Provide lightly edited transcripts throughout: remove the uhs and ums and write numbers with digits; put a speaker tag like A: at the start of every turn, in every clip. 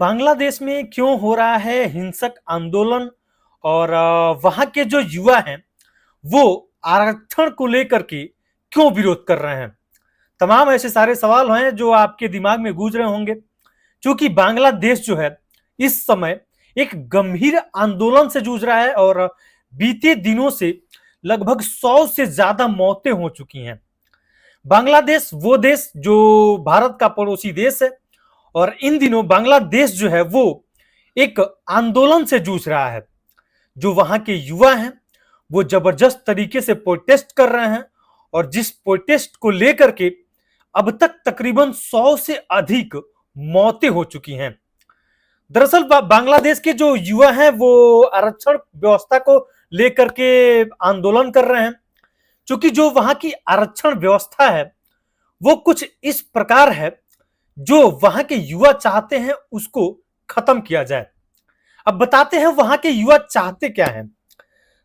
A: बांग्लादेश में क्यों हो रहा है हिंसक आंदोलन और वहां के जो युवा हैं वो आरक्षण को लेकर के क्यों विरोध कर रहे हैं। तमाम ऐसे सारे सवाल हैं जो आपके दिमाग में गूंज रहे होंगे, क्योंकि बांग्लादेश जो है इस समय एक गंभीर आंदोलन से जूझ रहा है और बीते दिनों से लगभग 100 से ज्यादा मौतें हो चुकी हैं। बांग्लादेश वो देश जो भारत का पड़ोसी देश है और इन दिनों बांग्लादेश जो है वो एक आंदोलन से जूझ रहा है। जो वहां के युवा हैं वो जबरदस्त तरीके से प्रोटेस्ट कर रहे हैं और जिस प्रोटेस्ट को लेकर के अब तक तकरीबन 100 से अधिक मौतें हो चुकी हैं। दरअसल बांग्लादेश के जो युवा हैं वो आरक्षण व्यवस्था को लेकर के आंदोलन कर रहे हैं, क्योंकि जो वहां की आरक्षण व्यवस्था है वो कुछ इस प्रकार है जो वहां के युवा चाहते हैं उसको खत्म किया जाए। अब बताते हैं वहां के युवा चाहते क्या हैं।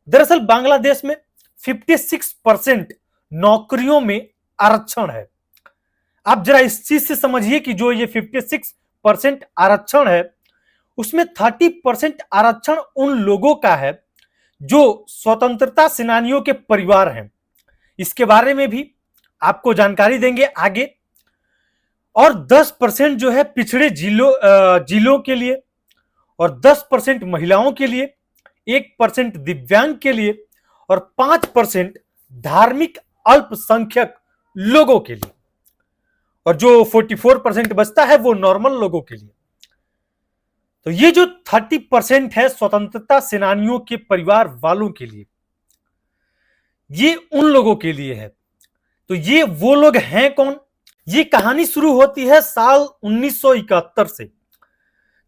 A: दरअसल बांग्लादेश में 56% नौकरियों में आरक्षण है। आप जरा इस चीज से समझिए कि जो ये 56% आरक्षण है उसमें 30% आरक्षण उन लोगों का है जो स्वतंत्रता सेनानियों के परिवार हैं। इसके बारे में भी आपको जानकारी देंगे आगे। और 10% जो है पिछड़े जिलों के लिए और 10% महिलाओं के लिए, 1% दिव्यांग के लिए और 5% धार्मिक अल्पसंख्यक लोगों के लिए, और जो 44% बचता है वो नॉर्मल लोगों के लिए। तो ये जो 30% है स्वतंत्रता सेनानियों के परिवार वालों के लिए, ये उन लोगों के लिए है। तो ये वो लोग हैं कौन? ये कहानी शुरू होती है साल 1971 से।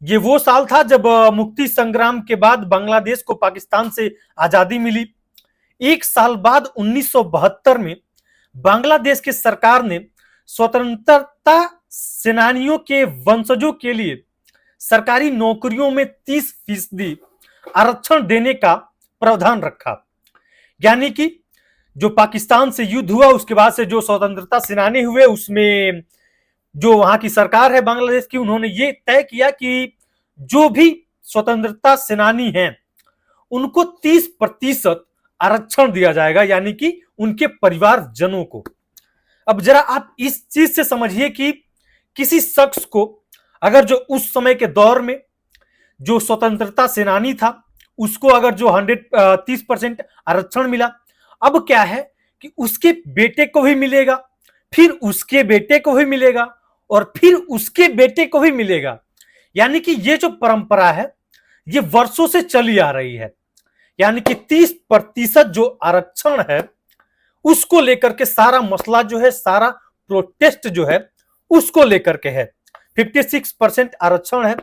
A: ये वो साल था जब मुक्ति संग्राम के बाद बांग्लादेश को पाकिस्तान से आजादी मिली। एक साल बाद 1972 में बांग्लादेश की सरकार ने स्वतंत्रता सेनानियों के वंशजों के लिए सरकारी नौकरियों में 30% आरक्षण देने का प्रावधान रखा। यानी कि जो पाकिस्तान से युद्ध हुआ उसके बाद से जो स्वतंत्रता सेनानी हुए उसमें जो वहां की सरकार है बांग्लादेश की, उन्होंने ये तय किया कि जो भी स्वतंत्रता सेनानी हैं उनको 30% आरक्षण दिया जाएगा, यानी कि उनके परिवारजनों को। अब जरा आप इस चीज से समझिए कि किसी शख्स को अगर जो उस समय के दौर में जो स्वतंत्रता सेनानी था उसको अगर जो 30% आरक्षण मिला, अब क्या है कि उसके बेटे को भी मिलेगा, फिर उसके बेटे को भी मिलेगा और फिर उसके बेटे को भी मिलेगा। यानी कि ये जो परंपरा है ये वर्षों से चली आ रही है। यानी कि 30% जो आरक्षण है उसको लेकर के सारा मसला जो है, सारा प्रोटेस्ट जो है उसको लेकर के है। 56% आरक्षण है,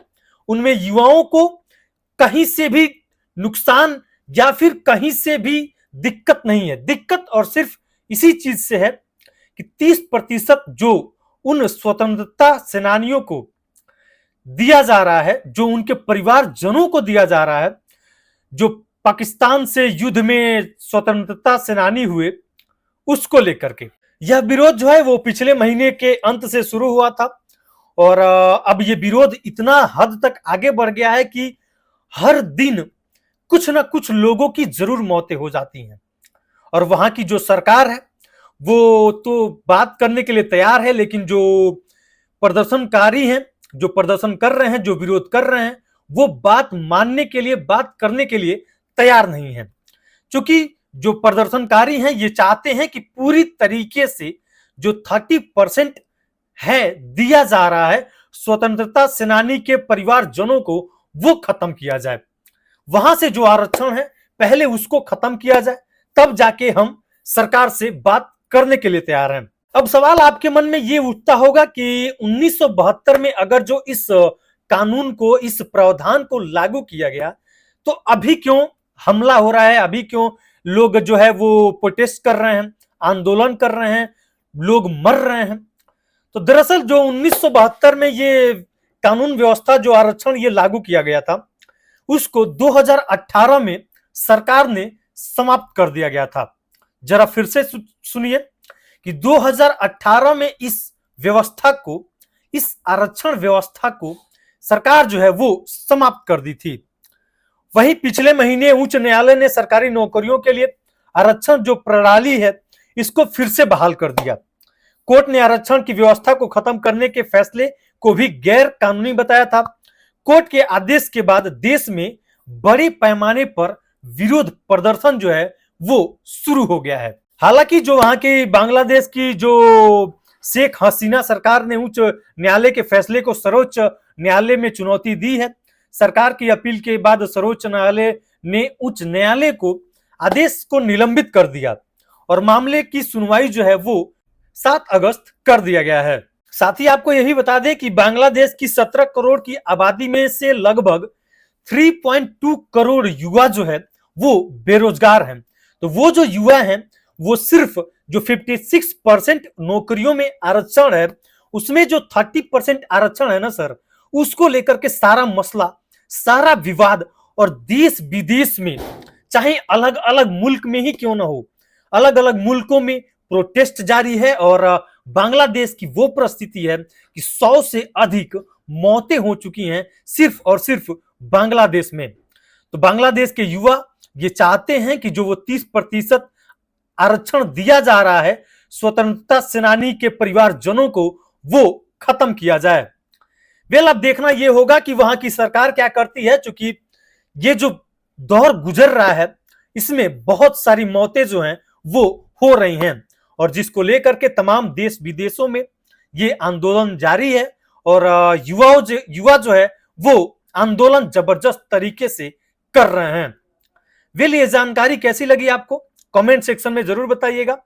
A: उनमें युवाओं को कहीं से भी नुकसान या फिर कहीं से भी दिक्कत नहीं है। दिक्कत और सिर्फ इसी चीज से है कि 30% जो उन स्वतंत्रता सेनानियों को दिया जा रहा है, जो उनके परिवारजनों को दिया जा रहा है, जो पाकिस्तान से युद्ध में स्वतंत्रता सेनानी हुए, उसको लेकर के यह विरोध जो है वो पिछले महीने के अंत से शुरू हुआ था और अब ये विरोध इतना हद तक आगे बढ़ गया है कि हर दिन कुछ ना कुछ लोगों की जरूर मौतें हो जाती हैं। और वहां की जो सरकार है वो तो बात करने के लिए तैयार है, लेकिन जो प्रदर्शनकारी हैं, जो प्रदर्शन कर रहे हैं, जो विरोध कर रहे हैं, वो बात मानने के लिए, बात करने के लिए तैयार नहीं है। क्योंकि जो प्रदर्शनकारी हैं ये चाहते हैं कि पूरी तरीके से जो 30% है दिया जा रहा है स्वतंत्रता सेनानी के परिवारजनों को, वो खत्म किया जाए। वहां से जो आरक्षण है पहले उसको खत्म किया जाए, तब जाके हम सरकार से बात करने के लिए तैयार हैं। अब सवाल आपके मन में ये उठता होगा कि 1972 में अगर जो इस कानून को, इस प्रावधान को लागू किया गया तो अभी क्यों हमला हो रहा है, अभी क्यों लोग जो है वो प्रोटेस्ट कर रहे हैं, आंदोलन कर रहे हैं, लोग मर रहे हैं। तो दरअसल जो 1972 में ये कानून व्यवस्था, जो आरक्षण ये लागू किया गया था, उसको 2018 में सरकार ने समाप्त कर दिया गया था। जरा फिर से सुनिए कि 2018 में इस व्यवस्था को, इस आरक्षण व्यवस्था को सरकार जो है वो समाप्त कर दी थी। वहीं पिछले महीने उच्च न्यायालय ने सरकारी नौकरियों के लिए आरक्षण जो प्रणाली है इसको फिर से बहाल कर दिया। कोर्ट ने आरक्षण की व्यवस्था को खत्म करने के फैसले को भी गैर कानूनी बताया था। कोर्ट के आदेश के बाद देश में बड़े पैमाने पर विरोध प्रदर्शन जो है वो शुरू हो गया है। हालांकि जो वहां की बांग्लादेश की जो शेख हसीना सरकार ने उच्च न्यायालय के फैसले को सर्वोच्च न्यायालय में चुनौती दी है। सरकार की अपील के बाद सर्वोच्च न्यायालय ने उच्च न्यायालय को आदेश को निलंबित कर दिया और मामले की सुनवाई जो है वो 7 अगस्त कर दिया गया है। साथ ही आपको यही बता दें कि बांग्लादेश की 17 करोड़ की आबादी में से लगभग 3.2 करोड़ युवा जो है वो बेरोजगार हैं। तो वो जो युवा हैं वो सिर्फ जो 56% नौकरियों में आरक्षण है उसमें जो 30% आरक्षण है ना सर, उसको लेकर के सारा मसला, सारा विवाद और देश विदेश में चाहे अलग अलग मुल्क में ही क्यों ना हो, अलग अलग मुल्कों में प्रोटेस्ट जारी है और बांग्लादेश की वो परिस्थिति है कि 100 से अधिक मौतें हो चुकी हैं सिर्फ और सिर्फ बांग्लादेश में। तो बांग्लादेश के युवा ये चाहते हैं कि जो वो 30% आरक्षण दिया जा रहा है स्वतंत्रता सेनानी के परिवारजनों को वो खत्म किया जाए। वेल अब देखना ये होगा कि वहां की सरकार क्या करती है, क्योंकि ये जो दौर गुजर रहा है इसमें बहुत सारी मौतें जो हैं वो हो रही हैं और जिसको लेकर के तमाम देश विदेशों में ये आंदोलन जारी है और युवा जो है वो आंदोलन जबरदस्त तरीके से कर रहे हैं। वेल ये जानकारी कैसी लगी आपको कमेंट सेक्शन में जरूर बताइएगा।